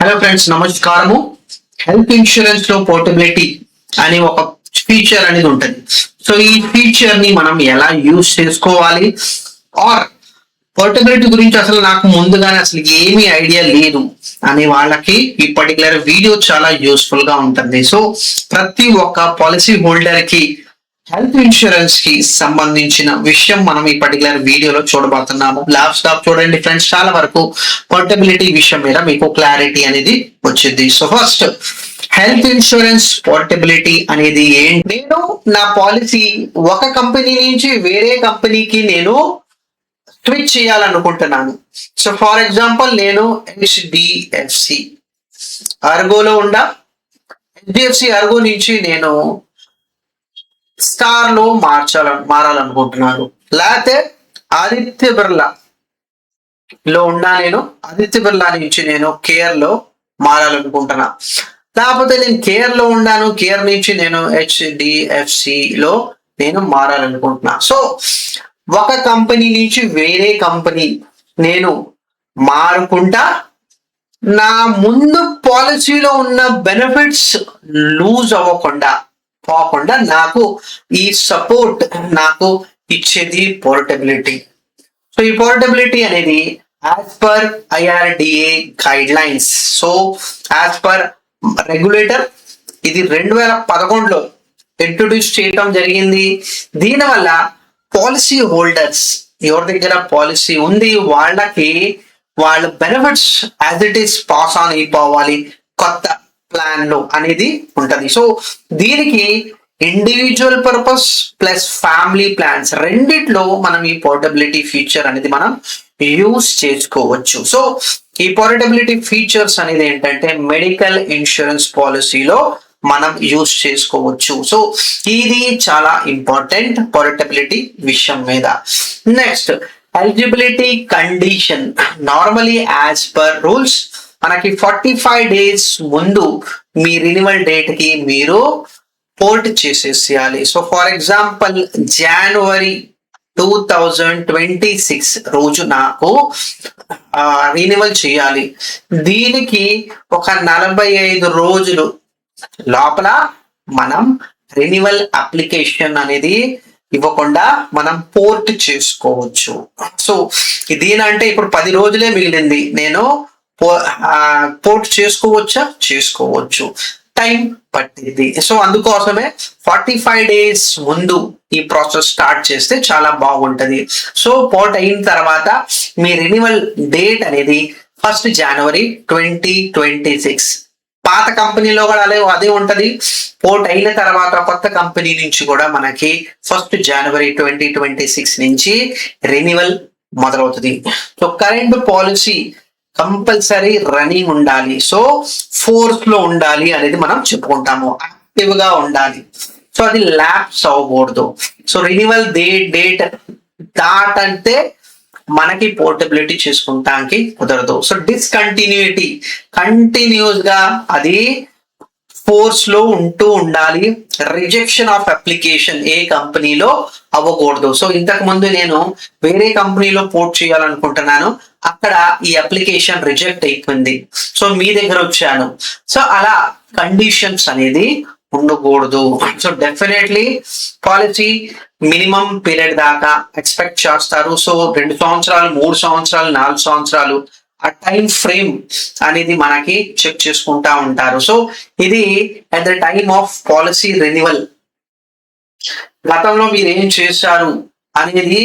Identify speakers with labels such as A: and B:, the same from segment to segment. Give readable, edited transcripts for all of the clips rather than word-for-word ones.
A: Hello friends, నమస్కారము. Health insurance లో portability అనే ఒక ఫీచర్ అనేది ఉంటుంది. సో ఈ ఫీచర్ ని మనం ఎలా యూజ్ చేసుకోవాలి, ఆర్ పోర్టబిలిటీ గురించి అసలు నాకు ముందుగానే అసలు ఏమీ ఐడియా లేదు అనే వాళ్ళకి ఈ పర్టికులర్ వీడియో చాలా యూస్ఫుల్ గా ఉంటుంది. సో ప్రతి ఒక్క పాలసీ హోల్డర్ కి హెల్త్ ఇన్సూరెన్స్ కి సంబంధించిన విషయం మనం ఈ పర్టికులర్ వీడియోలో చూడబోతున్నాము. లాస్ట్ స్టాప్ చూడండి ఫ్రెండ్స్, చాలా వరకు పోర్టబిలిటీ విషయం మీద మీకు క్లారిటీ అనేది వచ్చింది. So first, health insurance portability అనేది ఏంటి? నేను నా పాలసీ ఒక కంపెనీ నుంచి వేరే కంపెనీకి నేను స్విచ్ చేయాలనుకుంటున్నాను. సో ఫర్ ఎగ్జాంపుల్, నేను హెచ్డిఎఫ్సి అర్గోలో ఉండ హెచ్డిఎఫ్సి అర్గో నుంచి నేను స్టార్ లో మారాలనుకుంటున్నారు. లేకపోతే ఆదిత్య బిర్లా లో ఉన్నా, నేను ఆదిత్య బిర్లా నుంచి నేను కేర్ లో మారాలనుకుంటున్నా. లేకపోతే నేను కేర్ లో ఉన్నాను, కేర్ నుంచి నేను హెచ్డిఎఫ్సి లో నేను మారాలనుకుంటున్నా. సో ఒక కంపెనీ నుంచి వేరే కంపెనీ నేను మారుకుంటా నా ముందు పాలసీలో ఉన్న బెనిఫిట్స్ లూజ్ పోకుండా నాకు ఈ సపోర్ట్ నాకు ఇచ్చేది పోర్టబిలిటీ. సో ఈ పోర్టబిలిటీ అనేది as per IRDA guide lines, so as per regulator ఇది 2011లో ఇంట్రొడ్యూస్ చేయడం జరిగింది. దీనివల్ల పాలసీ హోల్డర్స్ ఎవరి దగ్గర పాలసీ ఉంది వాళ్ళకి వాళ్ళ benefits as it is pass on అయిపోవాలి కొత్త ప్లాన్ లో అనేది ఉంటది. సో దీనికి individual purpose plus family plans రెండిట్లో మనం ఈ పోర్టబిలిటీ ఫీచర్ అనేది మనం యూజ్ చేసుకోవచ్చు. సో ఈ పోర్టబిలిటీ ఫీచర్స్ అనేది ఏంటంటే మెడికల్ ఇన్సూరెన్స్ పాలసీలో మనం యూజ్ చేసుకోవచ్చు. సో ఇది చాలా ఇంపార్టెంట్ పోర్టబిలిటీ విషయం మీద. Next, eligibility condition. Normally as per rules మనకి 45 days ముందు మీ రినివల్ డేట్ కి మీరు పోర్ట్ చేసేసేయాలి. సో ఫర్ ఎగ్జాంపుల్, జనవరి 2026 రోజు నాకు రినివల్ చేయాలి. దీనికి ఒక 45 రోజులు లోపల మనం రినివల్ అప్లికేషన్ అనేది ఇవ్వకుండా మనం పోర్ట్ చేసుకోవచ్చు. సో ఇదేనంటే ఇప్పుడు 10 రోజులే మిగిలింది, నేను పోర్ట్ చేసుకోవచ్చు, టైం పట్టింది. సో అందుకోసమే 45 days ముందు ఈ ప్రాసెస్ స్టార్ట్ చేస్తే చాలా బాగుంటది. సో పోర్ట్ అయిన తర్వాత మీ రెన్యువల్ డేట్ అనేది 1st January 2026. పాత కంపెనీలో కూడా అదే ఉంటది. పోర్ట్ అయిన తర్వాత కొత్త కంపెనీ నుంచి కూడా మనకి 1st January 2026 నుంచి రెన్యువల్ మొదలవుతుంది. So current policy compulsory running ఉండాలి, సో ఫోర్స్ లో ఉండాలి అనేది మనం చెప్పుకుంటాము. యాక్టివ్ గా ఉండాలి, సో అది ల్యాప్స్ అవ్వకూడదు. సో రినివల్ డేట్ దాటంటే మనకి పోర్టబిలిటీ చేసుకుంటానికి కుదరదు. సో డిస్కంటిన్యూటీ, కంటిన్యూస్ గా అది ఫోర్స్ లో ఉండాలి. రిజెక్షన్ ఆఫ్ అప్లికేషన్ ఏ కంపెనీలో అవ్వకూడదు. సో ఇంతకు ముందు నేను వేరే కంపెనీలో పోర్ట్ చేయాలనుకుంటున్నాను, అక్కడ ఈ అప్లికేషన్ రిజెక్ట్ అయిపోయింది, సో మీ దగ్గర వచ్చాను. సో అలా కండిషన్స్ అనేది ఉండకూడదు. So definitely policy minimum period దాకా ఎక్స్పెక్ట్ చేస్తారు. సో 2 సంవత్సరాలు, 3 సంవత్సరాలు, 4 సంవత్సరాలు ఆ టైం ఫ్రేమ్ అనేది మనకి చెక్ చేసుకుంటా ఉంటారు. సో ఇది at the time of policy renewal, గతంలో మీరు ఏం చేశారు అనేది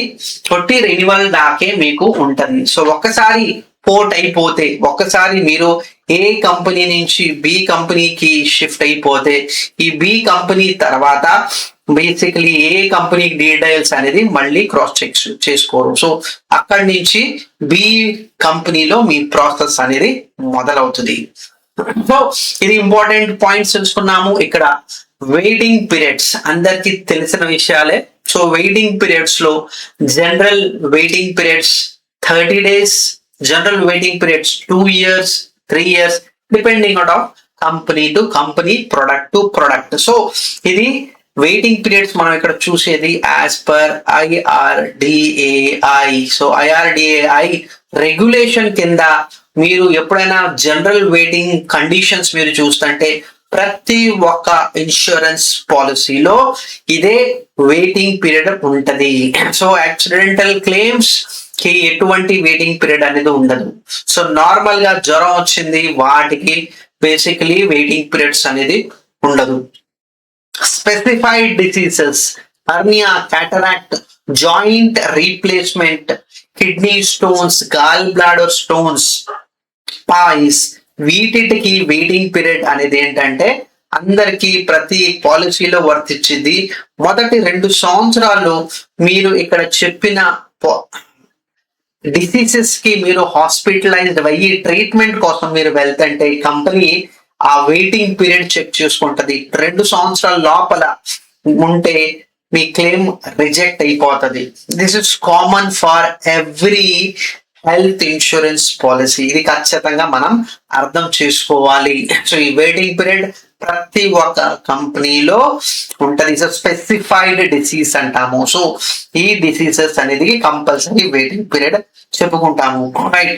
A: కొట్టి రెన్యువల్ దాకే మీకు ఉంటది. సో ఒక్కసారి పోర్ట్ అయిపోతే, ఒక్కసారి మీరు ఏ కంపెనీ నుంచి బి కంపెనీకి షిఫ్ట్ అయిపోతే, ఈ బి కంపెనీ తర్వాత బేసిక్లీ ఏ కంపెనీ డీటెయిల్స్ అనేది మళ్ళీ క్రాస్ చెక్ చేసుకోరు. సో అక్కడి నుంచి బి కంపెనీలో మీ ప్రాసెస్ అనేది మొదలవుతుంది. సో ఇది ఇంపార్టెంట్ పాయింట్స్ తెలుసుకున్నాము. ఇక్కడ వెయిటింగ్ పీరియడ్స్ అందరికి తెలిసిన విషయాలే. సో వెయిటింగ్ పీరియడ్స్ లో general waiting periods 30 days, general waiting periods 2 years, 3 years, depending on company to company, product to product. So ఇది వెయిటింగ్ పీరియడ్స్ మనం ఇక్కడ చూసేది as per IRDAI. So IRDAI regulation కింద మీరు ఎప్పుడైనా జనరల్ వెయిటింగ్ కండిషన్స్ మీరు చూస్తుంటే ప్రతి ఒక్క ఇన్సూరెన్స్ పాలసీలో ఇదే వెయిటింగ్ పీరియడ్ ఉంటది. సో యాక్సిడెంటల్ క్లెయిమ్స్ కి ఎటువంటి వెయిటింగ్ పీరియడ్ అనేది ఉండదు. సో నార్మల్ గా జ్వరం వచ్చింది వాటికి బేసికలీ వెయిటింగ్ పీరియడ్స్ అనేది ఉండదు. Specified diseases, hernia, cataract, joint replacement, kidney stones, gall bladder stones, పాయిస్, వీటికి వెయిటింగ్ పీరియడ్ అనేది ఏంటంటే అందరికి ప్రతి పాలసీలో వర్తించింది. మొదటి 2 సంవత్సరాలు మీరు ఇక్కడ చెప్పిన డిసీజెస్ కి మీరు హాస్పిటలైజ్డ్ అయ్యి ట్రీట్మెంట్ కోసం మీరు వెళ్తుంటే కంపెనీ ఆ వెయిటింగ్ పీరియడ్ చెక్ చేసుకుంటది. 2 సంవత్సరాల లోపల ఉంటే మీ క్లెయిమ్ రిజెక్ట్ అయిపోతుంది. This is common for every health insurance policy. ఇది ఖచ్చితంగా మనం అర్థం చేసుకోవాలి. సో ఈ వెయిటింగ్ పీరియడ్ ప్రతి ఒక్క కంపెనీలో ఉంటది. స్పెసిఫైడ్ డిసీజ్ అంటాము. సో ఈ డిసీజెస్ అనేది కంపల్సరీ వెయిటింగ్ పీరియడ్ చెప్పుకుంటాము, right?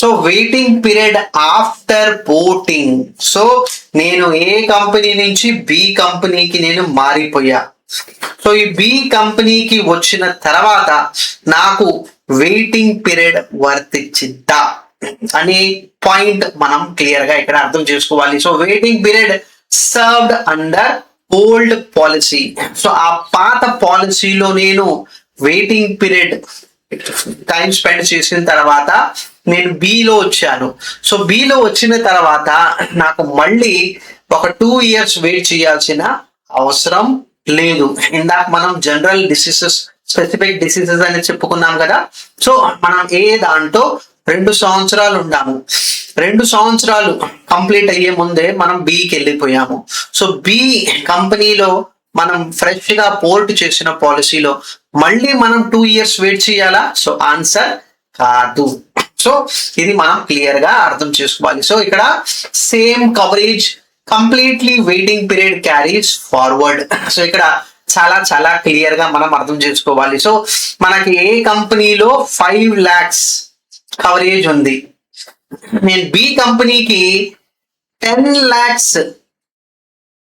A: So waiting period after porting. So నేను ఏ కంపెనీ నుంచి బి కంపెనీకి నేను మారిపోయా. సో ఈ బి కంపెనీకి వచ్చిన తర్వాత నాకు వెయిటింగ్ పీరియడ్ వర్తించిద్దా అనే పాయింట్ మనం క్లియర్ గా ఇక్కడ అర్థం చేసుకోవాలి. So waiting period served under old policy. So ఆ పాత పాలసీలో నేను వెయిటింగ్ పీరియడ్ టైం స్పెండ్ చేసిన తర్వాత నేను బిలో వచ్చాను. సో బిలో వచ్చిన తర్వాత నాకు మళ్ళీ ఒక 2 years వెయిట్ చేయాల్సిన అవసరం లేదు. ఇందాక మనం జనరల్ డిసీజెస్, స్పెసిఫిక్ డిసీజెస్ అని చెప్పుకున్నాం కదా. సో మనం ఏ దాంట్లో 2 సంవత్సరాలు ఉన్నాము. 2 సంవత్సరాలు కంప్లీట్ అయ్యే ముందే మనం బికి వెళ్ళిపోయాము. సో బి కంపెనీలో మనం ఫ్రెష్ గా పోర్ట్ చేసిన పాలసీలో మళ్ళీ మనం 2 years వెయిట్ చేయాలా? సో ఆన్సర్ కాదు. సో ఇది మనం క్లియర్ గా అర్థం చేసుకోవాలి. సో ఇక్కడ same coverage completely waiting period carries forward. So ఇక్కడ చాలా చాలా క్లియర్ గా మనం అర్థం చేసుకోవాలి. సో మనకి ఏ కంపెనీలో 5 lakhs కవరేజ్ ఉంది, నేను బి కంపెనీకి 10 lakhs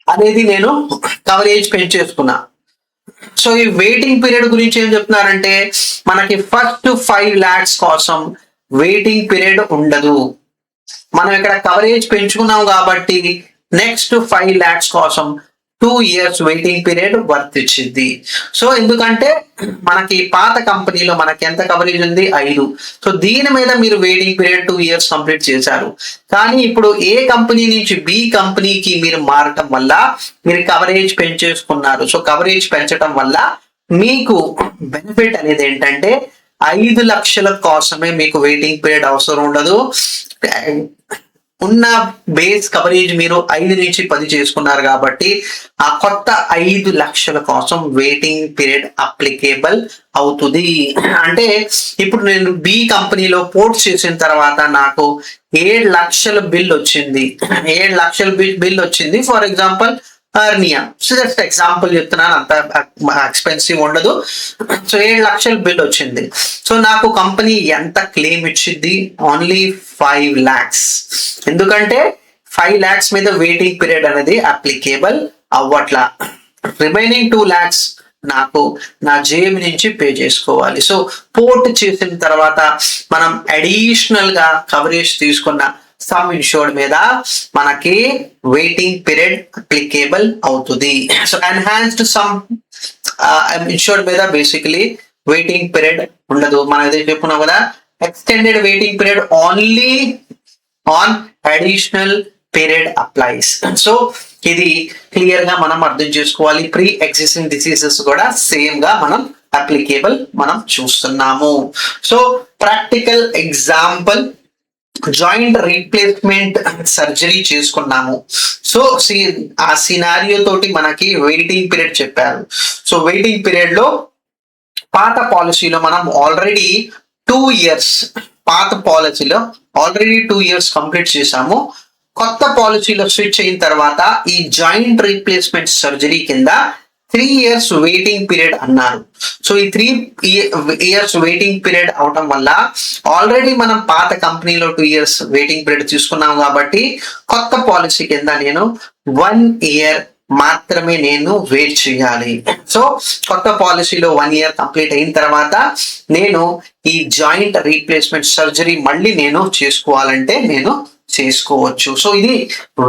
A: అనేది నేను కవరేజ్ పెంచేసుకున్నా. సో ఈ వెయిటింగ్ పీరియడ్ గురించి ఏం చెప్తున్నారంటే మనకి ఫస్ట్ 5 lakhs కోసం వెయిటింగ్ పీరియడ్ ఉండదు. మనం ఇక్కడ కవరేజ్ పెంచుకున్నాం కాబట్టి నెక్స్ట్ 5 lakhs కోసం 2 years వెయిటింగ్ పీరియడ్ వర్తించింది. సో ఎందుకంటే మనకి పాత కంపెనీలో మనకి ఎంత కవరేజ్ ఉంది? 5. సో దీని మీద మీరు వెయిటింగ్ పీరియడ్ 2 years కంప్లీట్ చేశారు. కానీ ఇప్పుడు ఏ కంపెనీ నుంచి బి కంపెనీకి మీరు మారటం వల్ల మీరు కవరేజ్ పెంచేసుకున్నారు. సో కవరేజ్ పెంచడం వల్ల మీకు బెనిఫిట్ అనేది ఏంటంటే 5 లక్షల కోసమే మీకు వెయిటింగ్ పీరియడ్ అవసరం ఉండదు. ఉన్న బేస్ కవరేజ్ మీరు 5 నుంచి 10 చేసుకున్నారు కాబట్టి ఆ కొత్త 5 లక్షల కోసం వెయిటింగ్ పీరియడ్ అప్లికేబుల్ అవుతుంది. అంటే ఇప్పుడు నేను బి కంపెనీలో పోర్ట్ చేసిన తర్వాత నాకు 7 లక్షల బిల్ వచ్చింది. 7 లక్షల బిల్ వచ్చింది for example hernia. So just example చెప్తున్నాను, అంత ఎక్స్పెన్సివ్ ఉండదు. సో 7 లక్షల బిల్ వచ్చింది. సో నాకు కంపెనీ ఎంత క్లెయిమ్ ఇచ్చింది? Only 5 lakhs. ఎందుకంటే 5 lakhs మీద వెయిటింగ్ పీరియడ్ అనేది అప్లికేబుల్ అవ్వట్లా. రిమైనింగ్ 2 lakhs నాకు నా జేబు నుంచి పే చేసుకోవాలి. సో పోర్ట్ చేసిన తర్వాత మనం అడిషనల్ గా కవరేజ్ తీసుకున్న సమ్ ఇన్షూర్డ్ మీద మనకి వెయిటింగ్ పీరియడ్ అప్లికేబుల్ అవుతుంది. సో ఎన్హాన్స్డ్ సమ్ ఇన్షూర్డ్ మీద బేసికలీ వెయిటింగ్ పీరియడ్ ఉండదు. మనం ఏదైతే చెప్పుకున్నాం కదా, extended waiting period only on additional period applies. So ఇది క్లియర్ గా మనం అర్థం చేసుకోవాలి. ప్రీ ఎగ్జిస్టింగ్ డిసీజెస్ కూడా సేమ్ గా మనం అప్లికేబుల్ మనం చూస్తున్నాము. So practical example, joint replacement surgery చేసుకున్నాము. సో ఆ సినారియో తోటి మనకి వెయిటింగ్ పీరియడ్ చెప్పారు. సో వెయిటింగ్ పీరియడ్ లో పాత పాలసీలో మనం ఆల్రెడీ 2 years, పాత పాలసీలో ఆల్రెడీ 2 years కంప్లీట్ చేసాము. కొత్త పాలసీలో స్విచ్ అయిన తర్వాత ఈ జాయింట్ రీప్లేస్మెంట్ సర్జరీ కింద 3 years వెయిటింగ్ పీరియడ్ అన్నారు. సో ఈ 3 years వెయిటింగ్ పీరియడ్ అవటం వల్ల ఆల్రెడీ మనం పాత కంపెనీలో 2 years వెయిటింగ్ పీరియడ్ తీసుకున్నాం కాబట్టి కొత్త పాలసీ కింద నేను 1 year మాత్రమే నేను వెయిట్ చేయాలి. సో కొత్త పాలసీలో 1 year కంప్లీట్ అయిన తర్వాత నేను ఈ జాయింట్ రీప్లేస్మెంట్ సర్జరీ మళ్ళీ నేను చేసుకోవాలంటే నేను చేసుకోవచ్చు. సో ఇది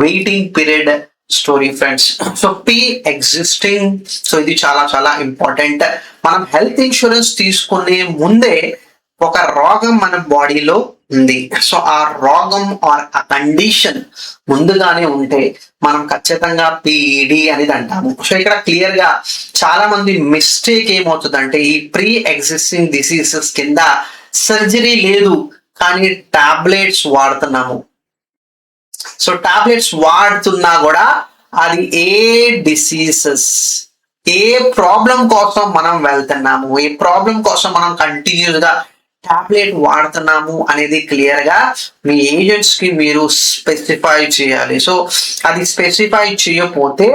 A: waiting period story friends. So P existing, so ఇది చాలా చాలా ఇంపార్టెంట్. మనం హెల్త్ ఇన్సూరెన్స్ తీసుకునే ముందే ఒక రోగం మన బాడీలో ఉంది. సో ఆ రోగం ఆర్ ఆ కండిషన్ ముందుగానే ఉంటే మనం ఖచ్చితంగా పీఈడి అనేది అంటాము. సో ఇక్కడ క్లియర్ గా చాలా మంది మిస్టేక్ ఏమవుతుందంటే ఈ ప్రీ ఎగ్జిస్టింగ్ డిసీజెస్ కింద సర్జరీ లేదు కానీ టాబ్లెట్స్ వాడుతున్నాము. సో టాబ్లెట్స్ వాడుతున్నా కూడా అది ఏ డిసీజెస్, ఏ ప్రాబ్లం కోసం మనం వెళ్తున్నాము, ఏ ప్రాబ్లం కోసం మనం కంటిన్యూస్ గా టాబ్లెట్ వాడుతున్నాము అనేది క్లియర్ గా మీ ఏజెంట్స్ కి మీరు స్పెసిఫై చేయాలి. సో అది స్పెసిఫై చేయకపోతే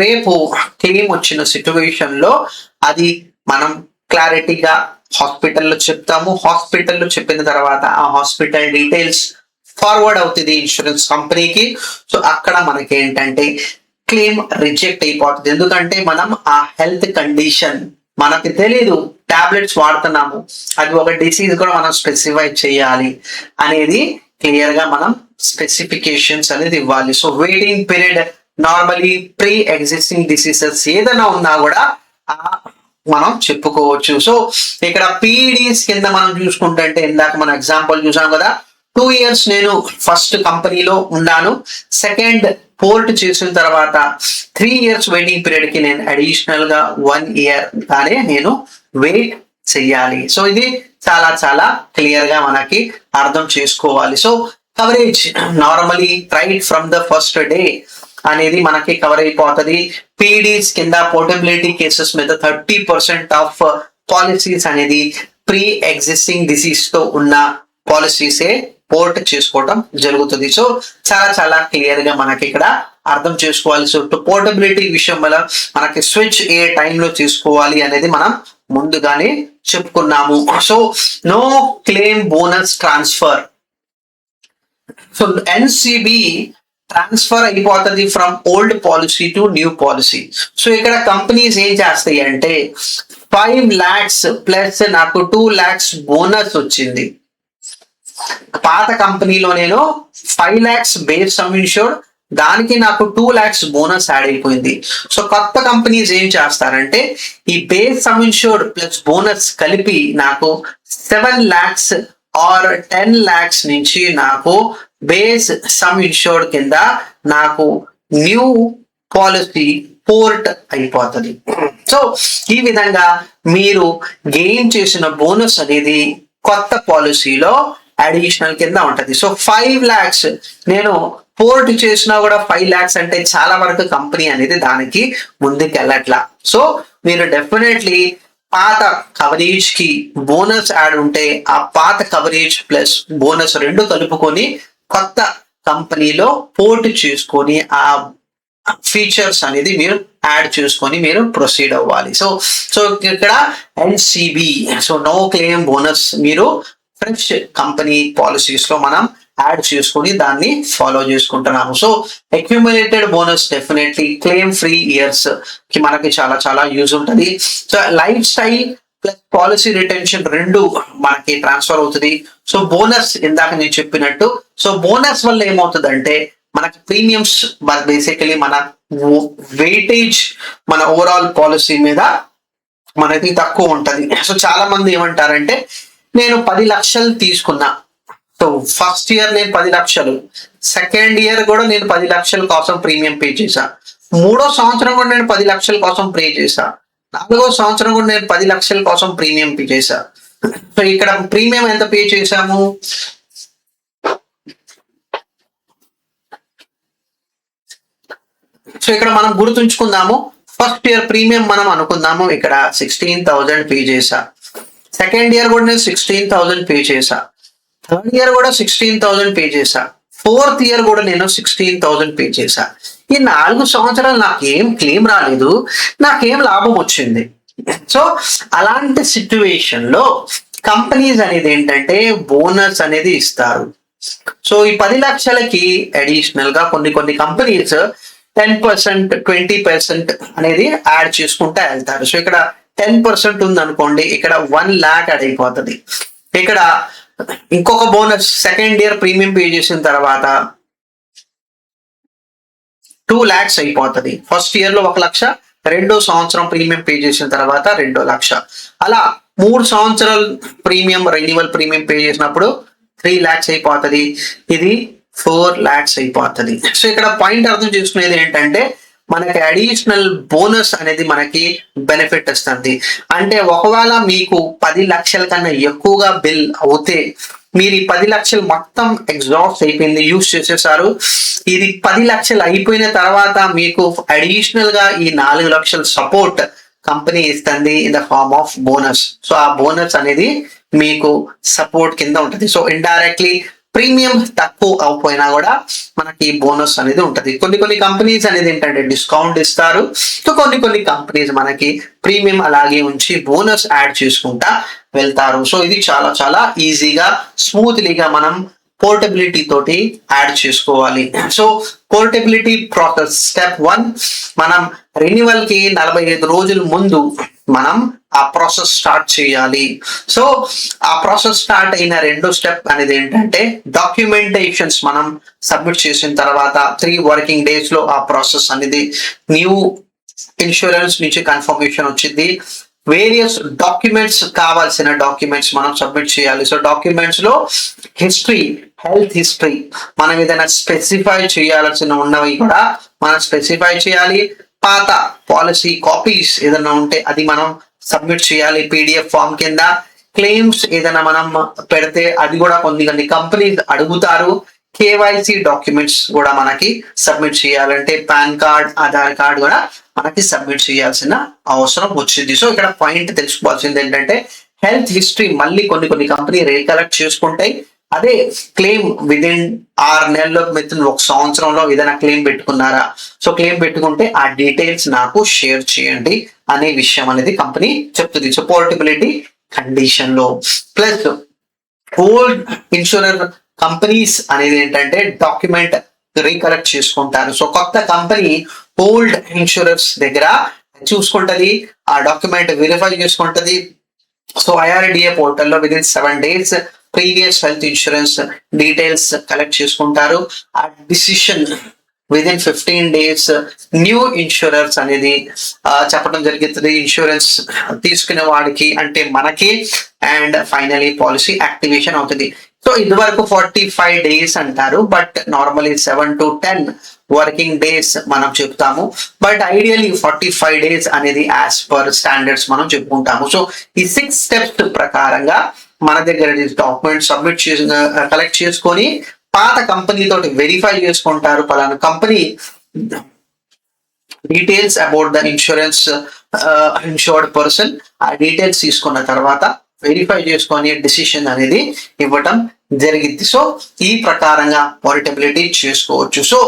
A: రేపు క్లెయిమ్ వచ్చిన సిచ్యువేషన్ లో అది మనం క్లారిటీగా హాస్పిటల్లో చెప్తాము. హాస్పిటల్లో చెప్పిన తర్వాత ఆ హాస్పిటల్ డీటెయిల్స్ ఫార్వర్డ్ అవుతుంది ఇన్సూరెన్స్ కంపెనీకి. సో అక్కడ మనకి ఏంటంటే క్లెయిమ్ రిజెక్ట్ అయిపోతుంది. ఎందుకంటే మనం ఆ హెల్త్ కండిషన్ మనకి తెలీదు, టాబ్లెట్స్ వాడుతున్నాము, అది ఒక డిసీజ్ కూడా మనం స్పెసిఫై చేయాలి అనేది క్లియర్ గా మనం స్పెసిఫికేషన్స్ అనేది ఇవ్వాలి. So waiting period normally pre existing diseases ఏదైనా ఉన్నా కూడా మనం చెప్పుకోవచ్చు. సో ఇక్కడ పీడీస్ కింద మనం చూసుకుంటే ఇందాక మనం ఎగ్జాంపుల్ చూసాం కదా, 2 years నేను ఫస్ట్ కంపెనీలో ఉన్నాను, సెకండ్ పోర్ట్ చేసిన తర్వాత 3 years వెయిటింగ్ పీరియడ్ కి నేను అడిషనల్ గా 1 year గానే నేను వెయిట్ చెయ్యాలి. సో ఇది చాలా చాలా క్లియర్ గా మనకి అర్థం చేసుకోవాలి. So coverage normally right from the first day అనేది మనకి కవర్ అయిపోతుంది. పీడీస్ కింద పోర్టబిలిటీ కేసెస్ మీద 30% ఆఫ్ పాలసీస్ అనేది ప్రీ ఎగ్జిస్టింగ్ డిసీజ్ తో ఉన్న పాలసీసే పోర్ట్ చేసుకోవడం జరుగుతుంది. సో చాలా చాలా క్లియర్ గా మనకి ఇక్కడ అర్థం చేసుకోవాలి. సో పోర్టబిలిటీ విషయం వల్ల మనకి స్విచ్ ఏ టైంలో తీసుకోవాలి అనేది మనం ముందుగానే చెప్పుకున్నాము. So no claim bonus transfer. So NCB transfer అయిపోతుంది from old policy to new policy. So ఇక్కడ కంపెనీస్ ఏం చేస్తాయి అంటే 5 lakhs ప్లస్ నాకు 2 lakhs బోనస్ వచ్చింది. పాత కంపెనీలో నేను 5 lakhs బేస్ సమ్ ఇన్షూర్డ్, దానికి నాకు 2 lakhs బోనస్ యాడ్ అయిపోయింది. సో కొత్త కంపెనీస్ ఏం చేస్తారంటే ఈ base some insured plus bonus కలిపి నాకు 7 lakhs ఆర్ 10 lakhs నుంచి నాకు బేస్ సమ్ ఇన్షూర్డ్ కింద నాకు న్యూ పాలసీ పోర్ట్ అయిపోతుంది. సో ఈ విధంగా మీరు గెయిన్ చేసిన బోనస్ అనేది కొత్త పాలసీలో అడిషనల్ కింద ఉంటది. సో 5 lakhs నేను పోర్ట్ చేసినా కూడా 5 lakhs అంటే చాలా వరకు కంపెనీ అనేది దానికి ముందుకు వెళ్ళట్లా. సో మీరు డెఫినెట్లీ పాత కవరేజ్ కి బోనస్ యాడ్ ఉంటే ఆ పాత కవరేజ్ ప్లస్ బోనస్ రెండు కలుపుకొని కొత్త కంపెనీలో పోర్ట్ చేసుకొని ఆ ఫీచర్స్ అనేది మీరు యాడ్ చేసుకొని మీరు ప్రొసీడ్ అవ్వాలి. సో సో ఇక్కడ NCB, so no claim bonus మీరు ఫ్రెష్ కంపెనీ పాలసీస్ లో మనం యాడ్ చేసుకొని దాన్ని ఫాలో చేసుకుంటున్నాము. So accumulated bonus definitely claim free years కి మనకి చాలా చాలా యూజ్ ఉంటుంది. So lifestyle plus policy retention రెండు మనకి ట్రాన్స్ఫర్ అవుతుంది. సో బోనస్ ఇందాక నేను చెప్పినట్టు, సో బోనస్ వల్ల ఏమవుతుందంటే మనకి ప్రీమియమ్స్ బేసికలీ మన వెయిటేజ్ మన ఓవరాల్ పాలసీ మీద మనకి తక్కువ ఉంటది. సో చాలా మంది ఏమంటారంటే నేను 10 లక్షలు తీసుకున్నా, సో ఫస్ట్ ఇయర్ నేను 10 లక్షలు, సెకండ్ ఇయర్ కూడా నేను 10 లక్షల కోసం ప్రీమియం పే చేశా, 3వ సంవత్సరం కూడా నేను 10 లక్షల కోసం పే చేశా, 4వ సంవత్సరం కూడా నేను 10 లక్షల కోసం ప్రీమియం పే చేశా. సో ఇక్కడ ప్రీమియం ఎంత పే చేశాము, సో ఇక్కడ మనం గుర్తుంచుకుందాము. ఫస్ట్ ఇయర్ ప్రీమియం మనం అనుకుందాము ఇక్కడ 16,000 పే చేశా, సెకండ్ ఇయర్ కూడా నేను 16,000 పే చేశా, థర్డ్ ఇయర్ కూడా 16,000 పే చేశా, ఫోర్త్ ఇయర్ కూడా నేను 16,000 పే చేశా. ఈ 4 సంవత్సరాలు నాకేం క్లెయిమ్ రాలేదు, నాకేం లాభం వచ్చింది. సో అలాంటి సిచ్యువేషన్ లో కంపెనీస్ అనేది ఏంటంటే బోనస్ అనేది ఇస్తారు. సో ఈ 10 లక్షలకి అడిషనల్ గా కొన్ని కంపెనీస్ 10%, 20% అనేది యాడ్ చేసుకుంటా వెళ్తారు. సో ఇక్కడ 10% ఉంది అనుకోండి, ఇక్కడ 1 lakh యాడ్ అయిపోతుంది. ఇక్కడ ఇంకొక bonus second year premium pay చేసిన తర్వాత 2 lakhs అయిపోతుంది. ఫస్ట్ ఇయర్ లో 1 లక్ష, రెండో సంవత్సరం ప్రీమియం పే చేసిన తర్వాత 2 లక్ష. అలా 3 సంవత్సరాలు ప్రీమియం రెన్యువల్ ప్రీమియం పే చేసినప్పుడు 3 lakhs అయిపోతుంది. ఇది 4 lakhs అయిపోతుంది. సో ఇక్కడ పాయింట్ అర్థం చేసుకునేది ఏంటంటే మనకి అడిషనల్ బోనస్ అనేది మనకి బెనిఫిట్ ఇస్తుంది. అంటే ఒకవేళ మీకు 10 లక్షల కన్నా ఎక్కువగా బిల్ అవుతే మీరు ఈ 10 లక్షలు మొత్తం ఎగ్జాస్ట్ అయిపోయింది, యూజ్ చేసేసారు. ఇది 10 లక్షలు అయిపోయిన తర్వాత మీకు అడిషనల్ గా ఈ 4 లక్షల సపోర్ట్ కంపెనీ ఇస్తుంది in the form of bonus. So ఆ బోనస్ అనేది మీకు సపోర్ట్ కింద ఉంటుంది. సో ఇండైరెక్ట్లీ ప్రీమియం తక్కువ అయిపోయినా కూడా మనకి బోనస్ అనేది ఉంటుంది. కొన్ని కంపెనీస్ అనేది ఏంటంటే డిస్కౌంట్ ఇస్తారు. సో కొన్ని కంపెనీస్ మనకి ప్రీమియం అలాగే ఉంచి బోనస్ యాడ్ చేసుకుంటా వెళ్తారు. సో ఇది చాలా ఈజీగా స్మూత్లీగా మనం పోర్టబిలిటీ తోటి యాడ్ చేసుకోవాలి. సో పోర్టబిలిటీ ప్రాసెస్ స్టెప్ 1, మనం రెన్యువల్ కి 45 రోజుల ముందు మనం ఆ ప్రాసెస్ స్టార్ట్ చేయాలి. సో ఆ ప్రాసెస్ స్టార్ట్ అయిన రెండో స్టెప్ అనేది ఏంటంటే డాక్యుమెంటేషన్స్ మనం సబ్మిట్ చేసిన తర్వాత 3 వర్కింగ్ డేస్ లో ఆ ప్రాసెస్ అనేది న్యూ ఇన్సూరెన్స్ నుంచి కన్ఫర్మేషన్ వచ్చింది. వేరియస్ డాక్యుమెంట్స్ కావాల్సిన డాక్యుమెంట్స్ మనం సబ్మిట్ చేయాలి. సో డాక్యుమెంట్స్ లో హిస్టరీ, హెల్త్ హిస్టరీ మనం ఏదైనా స్పెసిఫై చేయాల్సిన ఉన్నవి కూడా మనం స్పెసిఫై చేయాలి. పాత పాలసీ కాపీస్ ఏదైనా ఉంటే అది మనం సబ్మిట్ చేయాలి PDF ఫామ్ కింద. క్లెయిమ్స్ ఏదైనా మనం పెడితే అది కూడా కొన్ని కంపెనీస్ అడుగుతారు. KYC డాక్యుమెంట్స్ కూడా మనకి సబ్మిట్ చేయాలంటే పాన్ కార్డ్, ఆధార్ కార్డ్ కూడా మనకి సబ్మిట్ చేయాల్సిన అవసరం వచ్చింది. సో ఇక్కడ పాయింట్ తెలుసుకోవాల్సింది ఏంటంటే హెల్త్ హిస్టరీ మళ్ళీ కొన్ని కంపెనీ రీకలెక్ట్ చేసుకుంటాయి. అదే క్లెయిమ్ విదిన్ 6 నెలల్లో వితిన్ 1 సంవత్సరంలో ఏదైనా క్లెయిమ్ పెట్టుకున్నారా, సో క్లెయిమ్ పెట్టుకుంటే ఆ డీటెయిల్స్ నాకు షేర్ చేయండి అనే విషయం అనేది కంపెనీ చెప్తుంది. సో పోర్టబిలిటీ కండిషన్ లో ప్లస్ ఓల్డ్ ఇన్సూరెన్స్ కంపెనీస్ అనేది ఏంటంటే డాక్యుమెంట్ రీకలెక్ట్ చేసుకుంటారు. సో కొత్త కంపెనీ ఓల్డ్ ఇన్సూరెన్స్ దగ్గర చూసుకుంటది, ఆ డాక్యుమెంట్ వెరిఫై చేసుకుంటది. సో IRDA పోర్టల్లో within 7 days previous health insurance details collect చేసుకుంటారు. ఆ decision within 15 days new insurance అనేది చెప్పడం జరుగుతుంది ఇన్సూరెన్స్ తీసుకునే వాడికి, అంటే మనకి. అండ్ ఫైనలీ పాలసీ యాక్టివేషన్ అవుతుంది. సో ఇదివరకు 45 days అంటారు, but normally 7 to 10 working days మనం చెప్తాము. బట్ ఐడియల్లీ 45 days అనేది యాజ్ పర్ స్టాండర్డ్స్ మనం చెప్పుకుంటాము. సో ఈ 6 steps ప్రకారంగా మన దగ్గర డాక్యుమెంట్ సబ్మిట్ చేసి కలెక్ట్ చేసుకొని పాత కంపెనీ తోటి వెరిఫై చేసుకుంటారు పలానా company details about the insurance insured person. ఆ డీటెయిల్స్ తీసుకున్న తర్వాత వెరిఫై చేసుకొని డిసిషన్ అనేది ఇవ్వటం జరిగింది. సో ఈ ప్రకారంగా పోర్టబిలిటీ చేసుకోవచ్చు. సో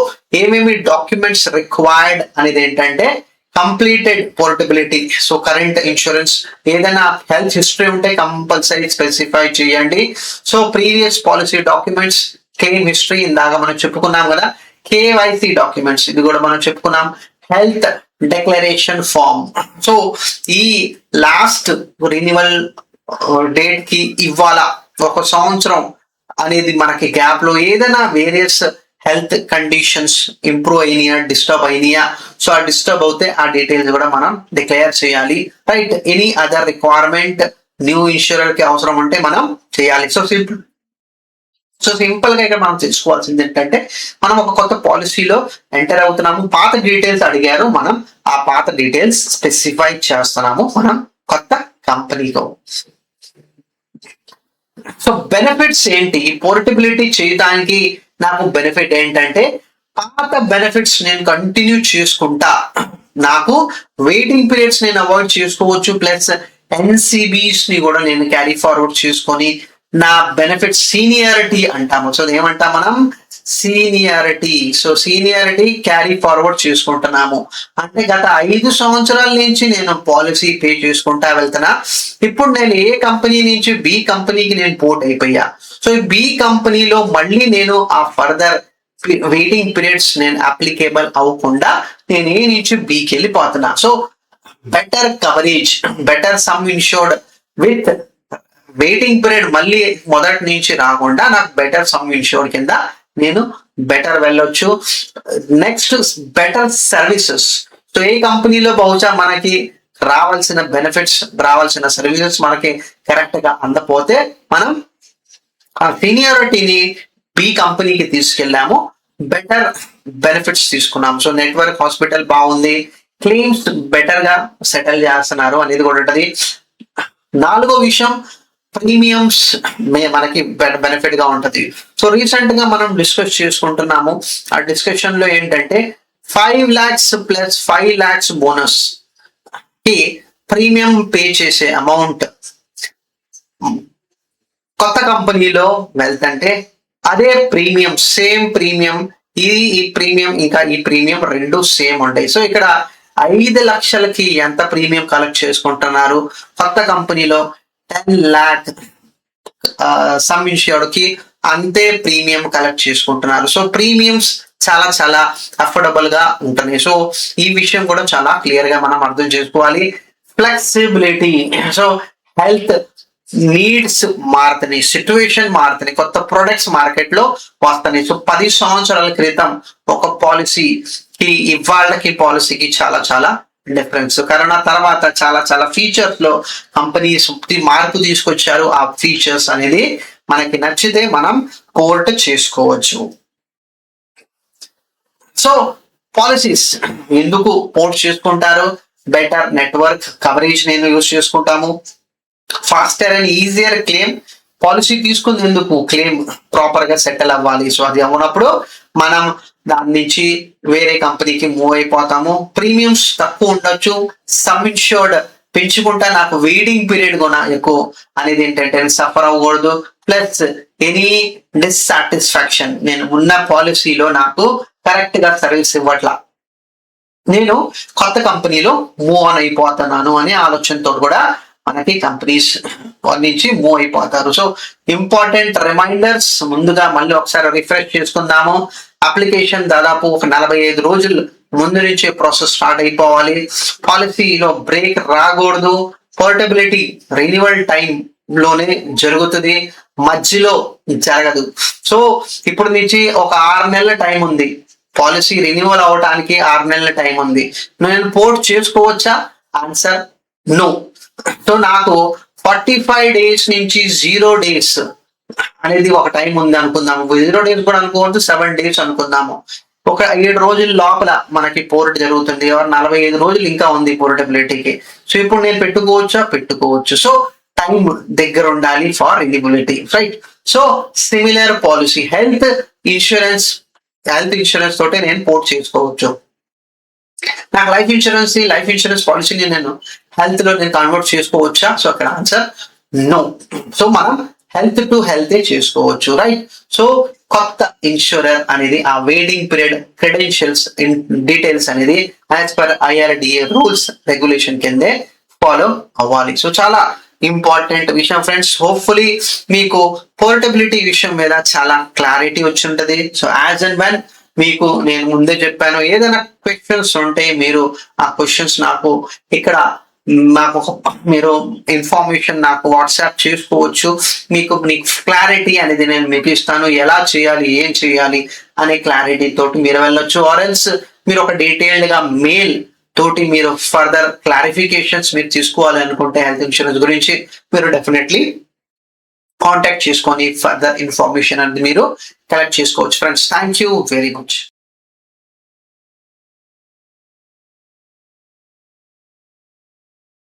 A: ఏమేమి డాక్యుమెంట్స్ రిక్వైర్డ్ అనేది ఏంటంటే completed portability. So current insurance ఏదైనా హెల్త్ హిస్టరీ ఉంటే కంపల్సరీ స్పెసిఫై చేయండి. So previous policy documents, claim history ఇందాక మనం చెప్పుకున్నాం కదా, KYC డాక్యుమెంట్స్ ఇది కూడా మనం చెప్పుకున్నాం, హెల్త్ డిక్లరేషన్ ఫామ్. సో ఈ లాస్ట్ రెన్యువల్ డేట్ కి ఇవ్వాల 1 సంవత్సరం అనేది మనకి గ్యాప్ లో ఏదైనా వేరియస్ హెల్త్ కండిషన్స్ ఇంప్రూవ్ అయినాయా, డిస్టర్బ్ అయినాయా, సో ఆ డిస్టర్బ్ అవుతే ఆ డీటెయిల్స్ కూడా మనం డిక్లేర్ చేయాలి. Right, any other requirement new insurer కి అవసరం ఉంటే మనం చేయాలి. సో సింపుల్ గా ఇక్కడ మనం తెలుసుకోవాల్సింది ఏంటంటే మనం ఒక కొత్త పాలసీలో ఎంటర్ అవుతున్నాము, పాత డీటెయిల్స్ అడిగారు, మనం ఆ పాత డీటెయిల్స్ స్పెసిఫై చేస్తున్నాము మనం కొత్త కంపెనీలో. సో బెనిఫిట్స్ ఏంటి, పోర్టబిలిటీ చేయడానికి నాకు బెనిఫిట్ ఏంటంటే పాత బెనిఫిట్స్ నేను కంటిన్యూ చేసుకుంటా, నాకు వెయిటింగ్ పీరియడ్స్ నేను అవాయిడ్ చేసుకోవచ్చు, ప్లస్ NCBs ని కూడా నేను క్యారీ ఫార్వర్డ్ చేసుకొని నా బెనిఫిట్ సీనియారిటీ అంటాము. సో ఏమంటాం మనం? Seniority. So seniority carry forward చేసుకుంటున్నాము అంటే గత 5 సంవత్సరాల నుంచి నేను పాలసీ పే చేసుకుంటా వెళ్తున్నా. ఇప్పుడు నేను ఏ కంపెనీ నుంచి బి కంపెనీకి నేను పోర్ట్ అయిపోయా. సో ఈ బి కంపెనీలో మళ్ళీ నేను ఆ ఫర్దర్ వెయిటింగ్ పీరియడ్స్ నేను అప్లికేబుల్ అవ్వకుండా నేను ఏ నుంచి బికి వెళ్ళిపోతున్నా. So better coverage, better some insured with waiting period మళ్ళీ మొదటి నుంచి రాకుండా నాకు బెటర్ సమ్ ఇన్షూర్డ్ కింద నేను బెటర్ వెళ్ళొచ్చు. Next better services. సో ఏ కంపెనీలో బహుశా మనకి రావాల్సిన బెనిఫిట్స్, రావాల్సిన సర్వీసెస్ మనకి కరెక్ట్ గా అందపోతే మనం ఆ సీనియారిటీని బి కంపెనీకి తీసుకెళ్ళాము, బెటర్ బెనిఫిట్స్ తీసుకున్నాము. సో నెట్వర్క్ హాస్పిటల్ బాగుంది, క్లెయిమ్స్ బెటర్ గా సెటిల్ చేస్తున్నారు అనేది కూడా ఉంటది. 4వ విషయం ప్రీమియమ్స్ మనకి బెనిఫిట్ గా ఉంటది. సో రీసెంట్ గా మనం డిస్కస్ చేసుకుంటున్నాము. ఆ డిస్కషన్ లో ఏంటంటే 5 lakhs ప్లస్ 5 lakhs బోనస్ కి ప్రీమియం పే చేసే అమౌంట్ కొత్త కంపెనీలో వెళ్తుంటే అదే ప్రీమియం, సేమ్ ప్రీమియం, ఈ ప్రీమియం ఇంకా ఈ ప్రీమియం రెండు సేమ్ ఉంటాయి. సో ఇక్కడ 5 లక్షలకి ఎంత ప్రీమియం కలెక్ట్ చేసుకుంటున్నారు, కొత్త కంపెనీలో 10 lakh సమ్ ఇన్ష్యూర్డ్ కి అంతే ప్రీమియం కలెక్ట్ చేసుకుంటున్నారు. సో ప్రీమియమ్స్ చాలా చాలా అఫోర్డబుల్ గా ఉంటున్నాయి. సో ఈ విషయం కూడా చాలా క్లియర్ గా మనం అర్థం చేసుకోవాలి. ఫ్లెక్సిబిలిటీ. సో హెల్త్ నీడ్స్ మారుతున్నాయి, సిచ్యువేషన్ మారుతున్నాయి, కొత్త ప్రొడక్ట్స్ మార్కెట్ లో వస్తున్నాయి. సో 10 సంవత్సరాల క్రితం ఒక పాలసీకి ఇవాళకి పాలసీకి చాలా చాలా డిఫరెన్స్. కరోనా తర్వాత చాలా చాలా ఫీచర్స్ లో కంపెనీస్ మార్పు తీసుకొచ్చారు. ఆ ఫీచర్స్ అనేది మనకి నచ్చితే మనం పోర్ట్ చేసుకోవచ్చు. సో పాలసీస్ ఎందుకు పోర్ట్ చేసుకుంటారు? బెటర్ నెట్వర్క్ కవరేజ్ నేను యూజ్ చేసుకుంటాము. Faster and easier claim. Policy తీసుకునేందుకు క్లెయిమ్ ప్రాపర్ గా సెటిల్ అవ్వాలి. సో అది అవ్వనప్పుడు మనం దాని నుంచి వేరే కంపెనీకి మూవ్ అయిపోతాము. ప్రీమియమ్స్ తక్కువ ఉండొచ్చు, సమ్ ఇన్ష్యూర్డ్ పెంచుకుంటా నాకు వెయిటింగ్ పీరియడ్ కూడా ఎక్కువ అనేది ఏంటంటే సఫర్ అవ్వకూడదు. ప్లస్ ఎనీ డిస్సాటిస్ఫాక్షన్, నేను ఉన్న పాలసీలో నాకు కరెక్ట్ గా సర్వీస్ ఇవ్వట్లా, నేను కొత్త కంపెనీలో మూవ్ ఆన్ అయిపోతున్నాను అనే ఆలోచనతో కూడా మనకి కంపెనీస్ నుంచి మూవ్ అయిపోతారు. సో ఇంపార్టెంట్ రిమైండర్స్ ముందుగా మళ్ళీ ఒకసారి రిఫ్రెష్ చేసుకుందాము. అప్లికేషన్ దాదాపు ఒక 45 రోజులు ముందు నుంచే ప్రాసెస్ స్టార్ట్ అయిపోవాలి. పాలసీలో బ్రేక్ రాకూడదు. పోర్టబిలిటీ రెన్యువల్ టైం లోనే జరుగుతుంది, మధ్యలో జరగదు. సో ఇప్పుడు నుంచి ఒక 6 నెలల టైం ఉంది, పాలసీ రెన్యువల్ అవడానికి 6 నెలల టైం ఉంది. నేను పోర్ట్ చేసుకోవచ్చా? Answer no. సో నాకు 45 days నుంచి 0 days అనేది ఒక టైం ఉంది అనుకుందాము. 0 days కూడా అనుకోవచ్చు, 7 days అనుకుందాము. ఒక 7 రోజుల లోపల మనకి పోర్ట్ జరుగుతుంది. 45 రోజులు ఇంకా ఉంది పోర్టబిలిటీకి. సో ఇప్పుడు నేను పెట్టుకోవచ్చా? పెట్టుకోవచ్చు. సో టైం దగ్గర ఉండాలి for eligibility, right? So similar policy health insurance తోటే నేను పోర్ట్ చేసుకోవచ్చు. నాకు లైఫ్ ఇన్సూరెన్స్ పాలసీని నేను హెల్త్ లో నేను కన్వర్ట్ చేసుకోవచ్చా? సో అక్కడ ఆన్సర్ నో. సో మనం హెల్త్ టు హెల్త్ చేసుకోవచ్చు, రైట్? సో కొత్త ఇన్సూరర్ అనేది ఆ వెయిటింగ్ పీరియడ్ క్రెడెన్షియల్స్ డీటెయిల్స్ అనేది as per IRDA rules regulation కిందే ఫాలో అవ్వాలి. సో చాలా ఇంపార్టెంట్ విషయం ఫ్రెండ్స్. హోప్ఫుల్లీ మీకు పోర్టబిలిటీ విషయం మీద చాలా క్లారిటీ వచ్చి ఉంటది. సో యాజ్ అండ్ వెన్ మీకు నేను ముందే చెప్పాను, ఏదైనా క్వశ్చన్స్ ఉంటే మీరు ఆ క్వశ్చన్స్ నాకు ఇక్కడ మీరు ఇన్ఫర్మేషన్ నాకు వాట్సాప్ చేసుకోవచ్చు. మీకు క్లారిటీ అనేది నేను మీకు ఇస్తాను, ఎలా చేయాలి, ఏం చేయాలి అనే క్లారిటీ తోటి మీరు వెళ్ళొచ్చు. ఆర్ఎల్స్ మీరు ఒక డీటెయిల్డ్ గా మెయిల్ తోటి మీరు ఫర్దర్ క్లారిఫికేషన్స్ మీరు తీసుకోవాలి అనుకుంటే హెల్త్ ఇన్సూరెన్స్ గురించి మీరు డెఫినెట్లీ కాంటాక్ట్ చేసుకొని ఫర్దర్ ఇన్ఫర్మేషన్ అనేది మీరు కలెక్ట్ చేసుకోవచ్చు friends. Thank you very much.